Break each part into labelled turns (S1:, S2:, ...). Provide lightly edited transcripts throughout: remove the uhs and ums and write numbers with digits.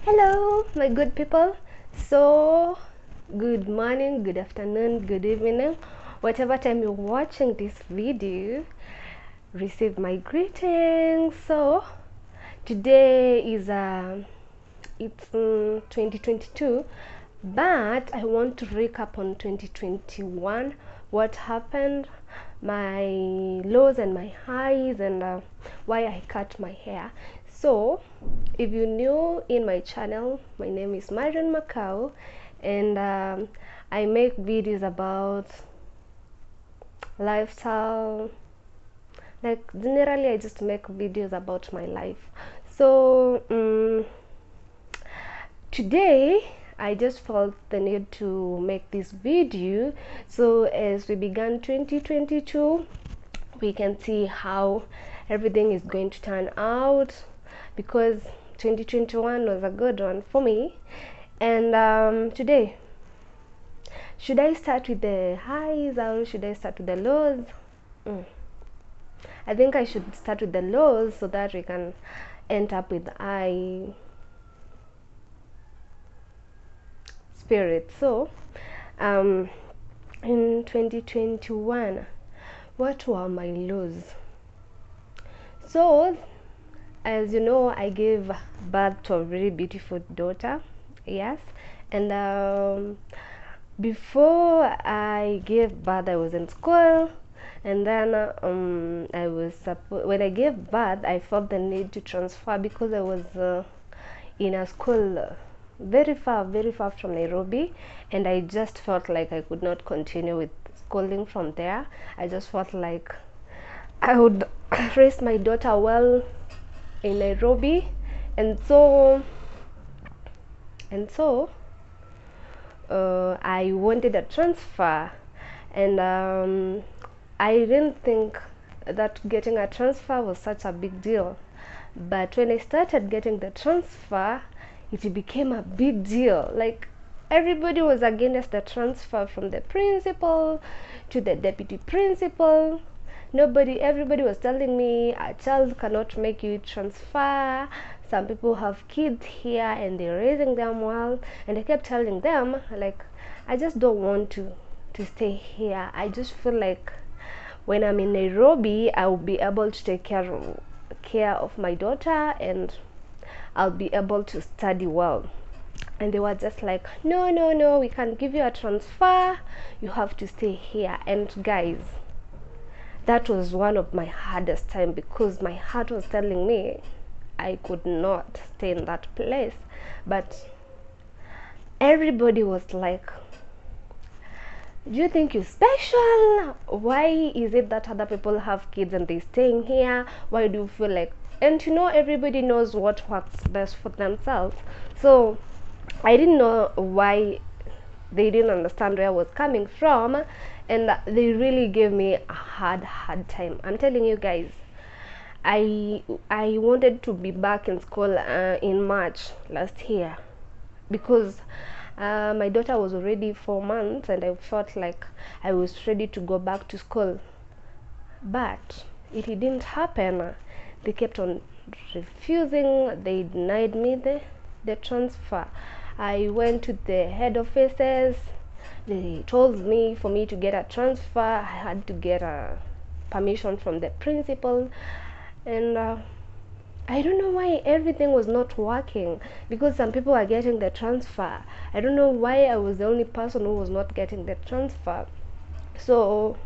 S1: Hello, my good people. So, good morning, good afternoon, good evening, whatever time you're watching this video, receive my greetings. So, today is it's 2022, but I want to recap on 2021, what happened, my lows and my highs, and why I cut my hair. So if you're new in my channel, my name is Marion Macau, and I make videos about lifestyle. Like generally I just make videos about my life. So today I just felt the need to make this video, so as we began 2022 we can see how everything is going to turn out, because 2021 was a good one for me. And today, should I start with the highs or should I start with the lows? I think I should start with the lows so that we can end up with high spirit. So in 2021, what were my lows? So as you know, I gave birth to a very beautiful daughter. Yes. And before I gave birth I was in school, and then I was when I gave birth I felt the need to transfer, because I was in a school very far from Nairobi, and I just felt like I could not continue with schooling from there. I just felt like I would raise my daughter well in Nairobi, and so I wanted a transfer, and I didn't think that getting a transfer was such a big deal. But when I started getting the transfer, it became a big deal. Like, everybody was against the transfer, from the principal to the deputy principal. Everybody was telling me a child cannot make you transfer. Some people have kids here and they're raising them well. And I kept telling them, like, I just don't want to stay here. I just feel like when I'm in Nairobi, I'll be able to take care of my daughter, and I'll be able to study well. And they were just like, no, we can't give you a transfer, you have to stay here. And guys, that was one of my hardest time, because my heart was telling me I could not stay in that place. But everybody was like, do you think you're special? Why is it that other people have kids and they're staying here? Why do you feel like, and everybody knows what works best for themselves. So I didn't know why they didn't understand where I was coming from, and they really gave me a hard time. I'm telling you guys, I wanted to be back in school in March last year, because my daughter was already 4 months and I felt like I was ready to go back to school. But it didn't happen. They kept on refusing. They denied me the transfer. I went to the head offices. They told me for me to get a transfer I had to get a permission from the principal. And I don't know why everything was not working, because some people are getting the transfer. I don't know why I was the only person who was not getting the transfer. So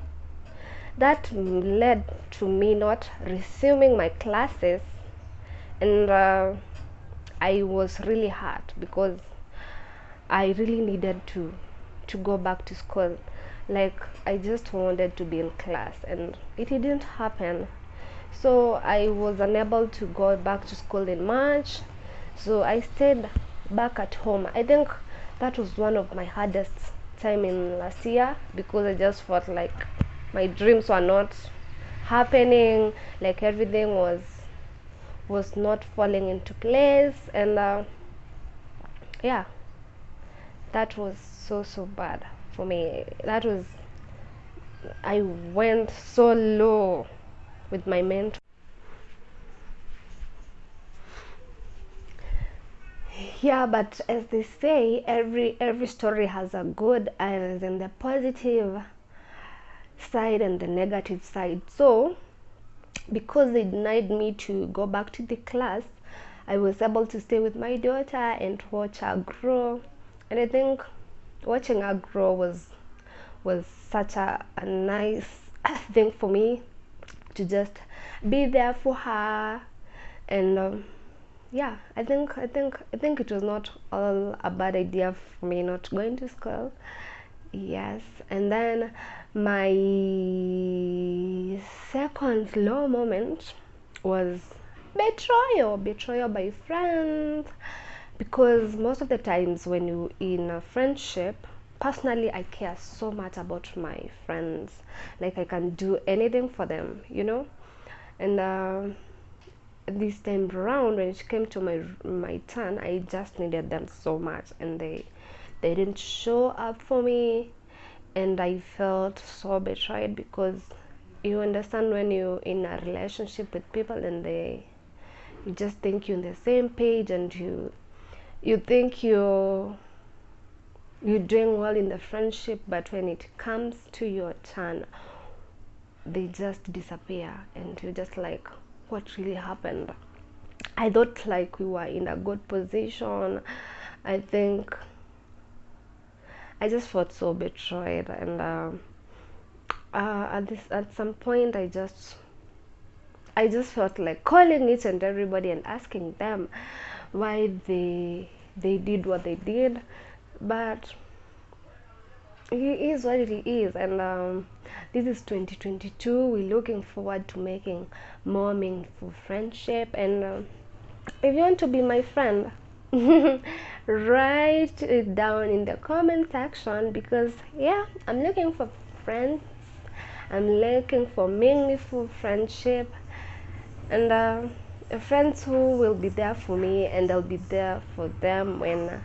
S1: that led to me not resuming my classes, and I was really hurt, because I really needed to go back to school. Like, I just wanted to be in class, and it didn't happen. So I was unable to go back to school in March, so I stayed back at home. I think that was one of my hardest time in last year, because I just felt like my dreams were not happening, like everything was not falling into place. And yeah, that was so bad for me. I went so low with my mentor. Yeah, but as they say, every story has a good and then the positive side and the negative side. So because they denied me to go back to the class, I was able to stay with my daughter and watch her grow. And I think watching her grow was such a nice thing for me, to just be there for her. And yeah, I think it was not all a bad idea for me not going to school. Yes. And then my second low moment was betrayal by friends. Because most of the times when you in a friendship, personally I care so much about my friends, like I can do anything for them, and this time around, when it came to my turn, I just needed them so much, and they didn't show up for me, and I felt so betrayed. Because you understand, when you're in a relationship with people and you just think you're on the same page, and you think you're doing well in the friendship, but when it comes to your turn, they just disappear, and you're just like, what really happened? I thought like we were in a good position. I think I just felt so betrayed, and at some point I just felt like calling each and everybody and asking them why they did what they did. But it is what it is, and this is 2022. We're looking forward to making more meaningful friendship. And if you want to be my friend, write it down in the comment section, because yeah, I'm looking for friends. I'm looking for meaningful friendship, and friends who will be there for me, and I'll be there for them when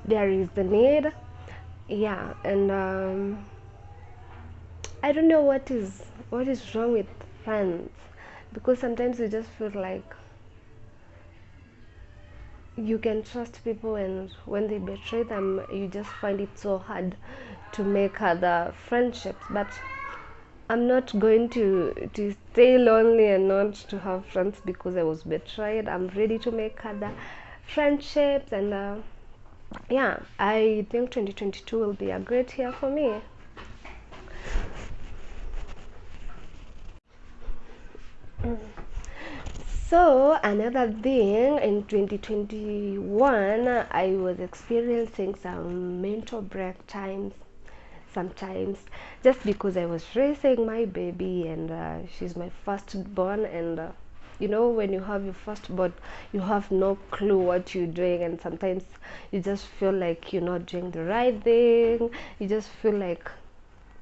S1: there is the need. Yeah. And I don't know what is wrong with friends, because sometimes you just feel like you can trust people, and when they betray them, you just find it so hard to make other friendships. But I'm not going to stay lonely and not to have friends because I was betrayed. I'm ready to make other friendships, and yeah, I think 2022 will be a great year for me. So another thing, in 2021, I was experiencing some mental break times sometimes, just because I was raising my baby, and she's my firstborn. And when you have your firstborn, you have no clue what you're doing, and sometimes you just feel like you're not doing the right thing. You just feel like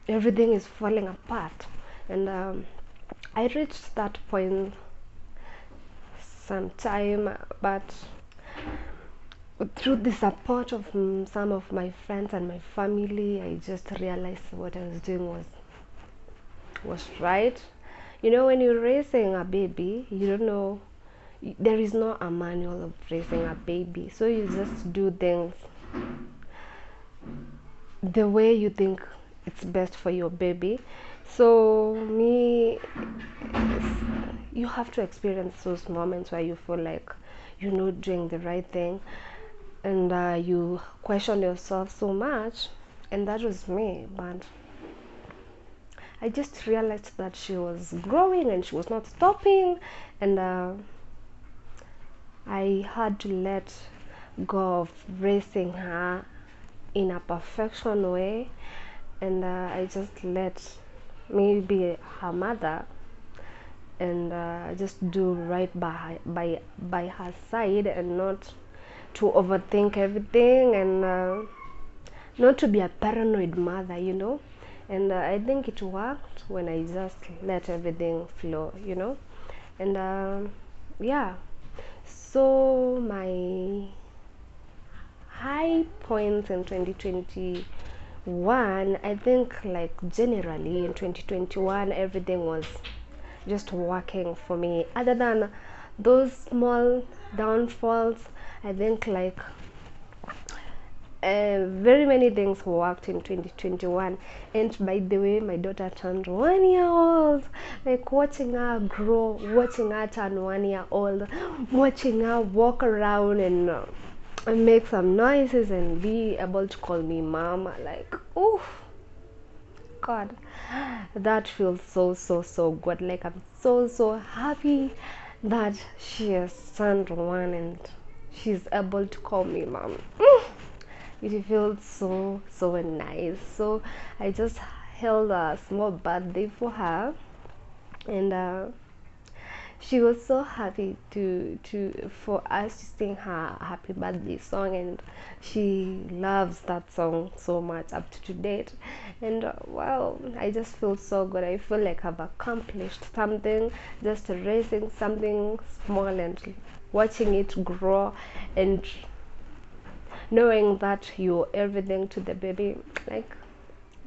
S1: everything is falling apart. And I reached that point sometime, but through the support of some of my friends and my family, I just realized what I was doing was right. When you're raising a baby, you don't know, there is no a manual of raising a baby, so you just do things the way you think it's best for your baby. So me, you have to experience those moments where you feel like you're not doing the right thing, and you question yourself so much. And that was me. But I just realized that she was growing and she was not stopping, and I had to let go of raising her in a perfection way, and I just let me be her mother, and just do right by her side, and not to overthink everything, and not to be a paranoid mother. And I think it worked when I just let everything flow. And yeah, so my high points in 2021, I think, like, generally in 2021 everything was just working for me, other than those small downfalls, I think like very many things worked in 2021. And by the way, my daughter turned 1 year old. Like watching her grow, watching her turn 1 year old, watching her walk around and make some noises and be able to call me mama, like, oh god, that feels so good. Like I'm so happy that she has turned 1 and she's able to call me mom. It feels so nice. So I just held a small birthday for her, and she was so happy to for us to sing her happy birthday song, and she loves that song so much up to date. And wow, I just feel so good. I feel like I've accomplished something, just raising something small and watching it grow, and knowing that you're everything to the baby. Like,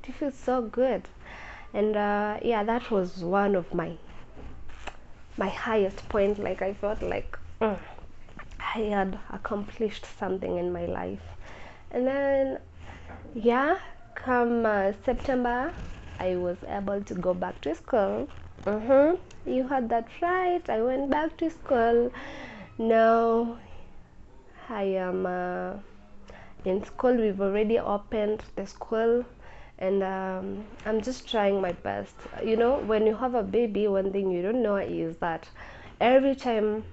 S1: it feels so good. And yeah, that was one of my highest point. Like I felt like I had accomplished something in my life. And then yeah, come September, I was able to go back to school. You heard that right, I went back to school. Now I am in school. We've already opened the school, and I'm just trying my best. You know, when you have a baby, one thing you don't know is that every time,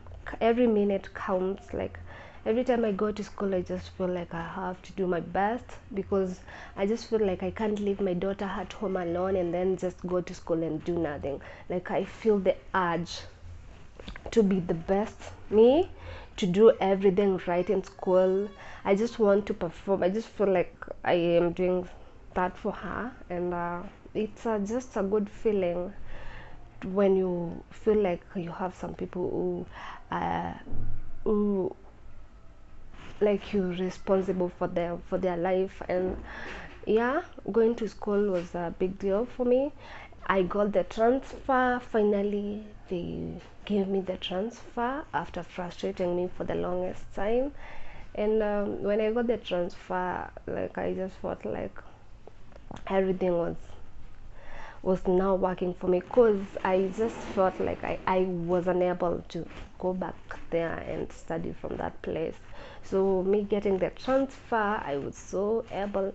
S1: every minute counts. Like every time I go to school, I just feel like I have to do my best, because I just feel like I can't leave my daughter at home alone and then just go to school and do nothing. Like I feel the urge to be the best me, to do everything right in school. I just want to perform. I just feel like I am doing that for her, and it's just a good feeling when you feel like you have some people who like you're responsible for them, for their life. And yeah, going to school was a big deal for me. I got the transfer finally. They gave me the transfer after frustrating me for the longest time. And when I got the transfer, like I just felt like everything was now working for me, because I just felt like I was unable to go back there and study from that place. So me getting the transfer, I was so able.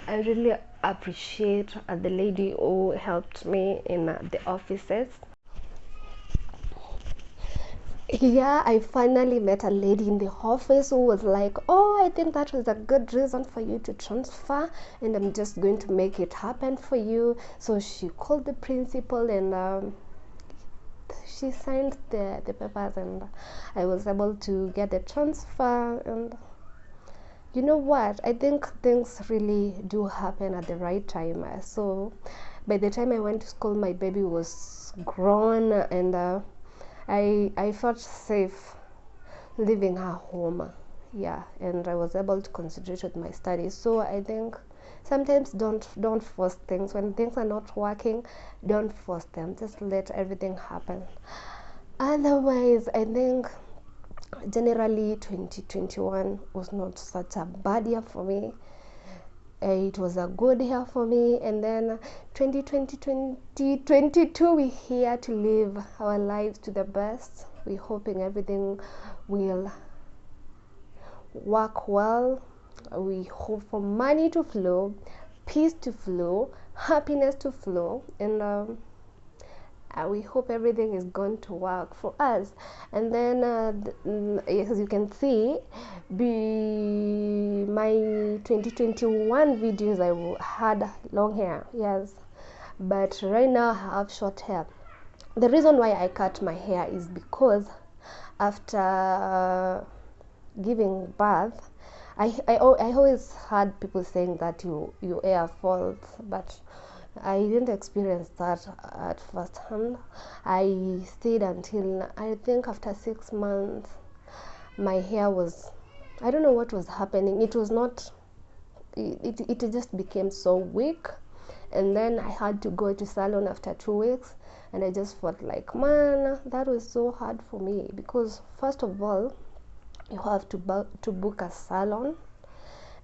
S1: I really appreciate the lady who helped me in the offices. Yeah, I finally met a lady in the office who was like, oh, I think that was a good reason for you to transfer, and I'm just going to make it happen for you. So she called the principal, and she signed the papers, and I was able to get the transfer. And you know what, I think things really do happen at the right time. So by the time I went to school, my baby was grown, and I felt safe leaving her home. Yeah, and I was able to concentrate with my studies. So I think sometimes don't force things. When things are not working, don't force them. Just let everything happen. Otherwise, I think generally 2021 was not such a bad year for me. It was a good year for me. And then 2020 2022, we're here to live our lives to the best. We're hoping everything will work well. We hope for money to flow, peace to flow, happiness to flow, and we hope everything is going to work for us. And then as you can see, my 2021 videos, I had long hair, yes, but right now I have short hair. The reason why I cut my hair is because after giving birth, I always had people saying that your hair falls, but I didn't experience that at first hand. I stayed until I think after 6 months, my hair was, I don't know what was happening. It was not, it just became so weak. And then I had to go to salon after 2 weeks. And I just felt like, man, that was so hard for me, because first of all, you have to book a salon,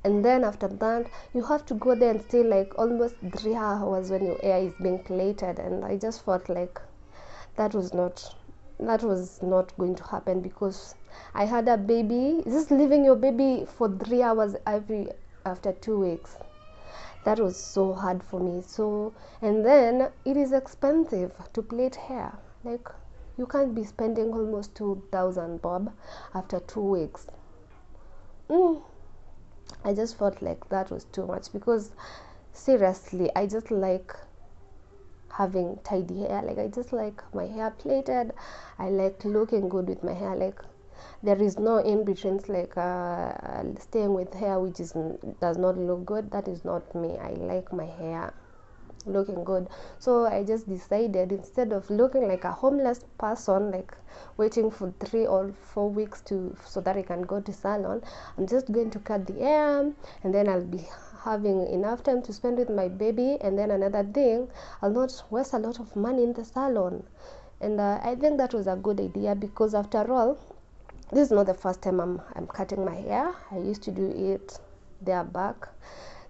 S1: and then after that you have to go there and stay like almost 3 hours when your hair is being plaited. And I just felt like that was not going to happen, because I had a baby. Just leaving your baby for 3 hours after 2 weeks, that was so hard for me. So, and then it is expensive to plait hair. Like, you can't be spending almost 2,000 bob after 2 weeks. I just felt like that was too much, because seriously, I just like having tidy hair. Like, I just like my hair plaited. I like looking good with my hair. Like, there is no in betweens, like staying with hair which does not look good. That is not me. I like my hair looking good. So I just decided, instead of looking like a homeless person, like waiting for 3 or 4 weeks so that I can go to salon, I'm just going to cut the hair, and then I'll be having enough time to spend with my baby. And then another thing, I'll not waste a lot of money in the salon. And I think that was a good idea, because after all, this is not the first time I'm cutting my hair. I used to do it there back,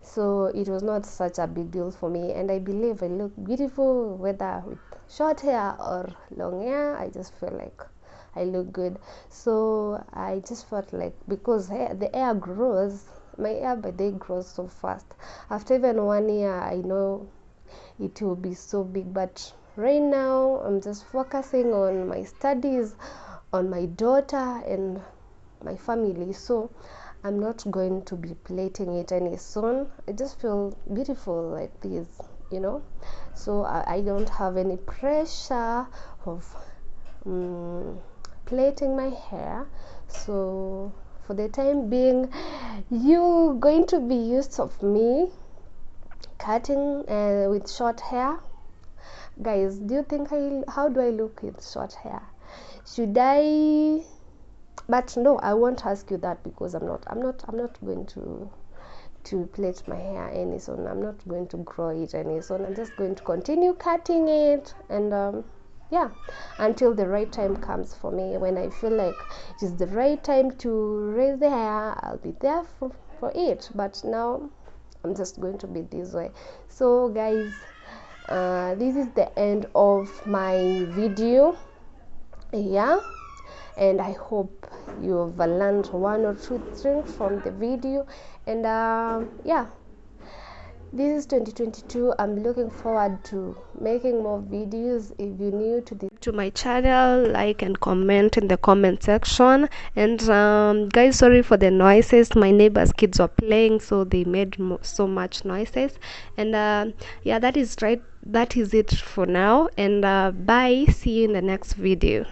S1: so it was not such a big deal for me. And I believe I look beautiful whether with short hair or long hair. I just feel like I look good. So I just felt like, because the hair grows, my hair by day grows so fast. After even 1 year, I know it will be so big. But right now, I'm just focusing on my studies, on my daughter and my family. So I'm not going to be plaiting it any soon. I just feel beautiful like this, so I don't have any pressure of plaiting my hair. So for the time being, you're going to be used of me cutting with short hair. Guys, do you think how do I look with short hair? Should I? But no, I won't ask you that, because I'm not going to plait my hair any soon. I'm not going to grow it any soon. I'm just going to continue cutting it, and yeah, until the right time comes for me. When I feel like it is the right time to raise the hair, I'll be there for it. But now I'm just going to be this way. So guys, this is the end of my video. Yeah, and I hope you've learned 1 or 2 things from the video. And yeah, this is 2022. I'm looking forward to making more videos. If you're new to my channel, like and comment in the comment section. And guys, sorry for the noises. My neighbors' kids were playing, so they made so much noises. And yeah, that is it for now. And bye, see you in the next video.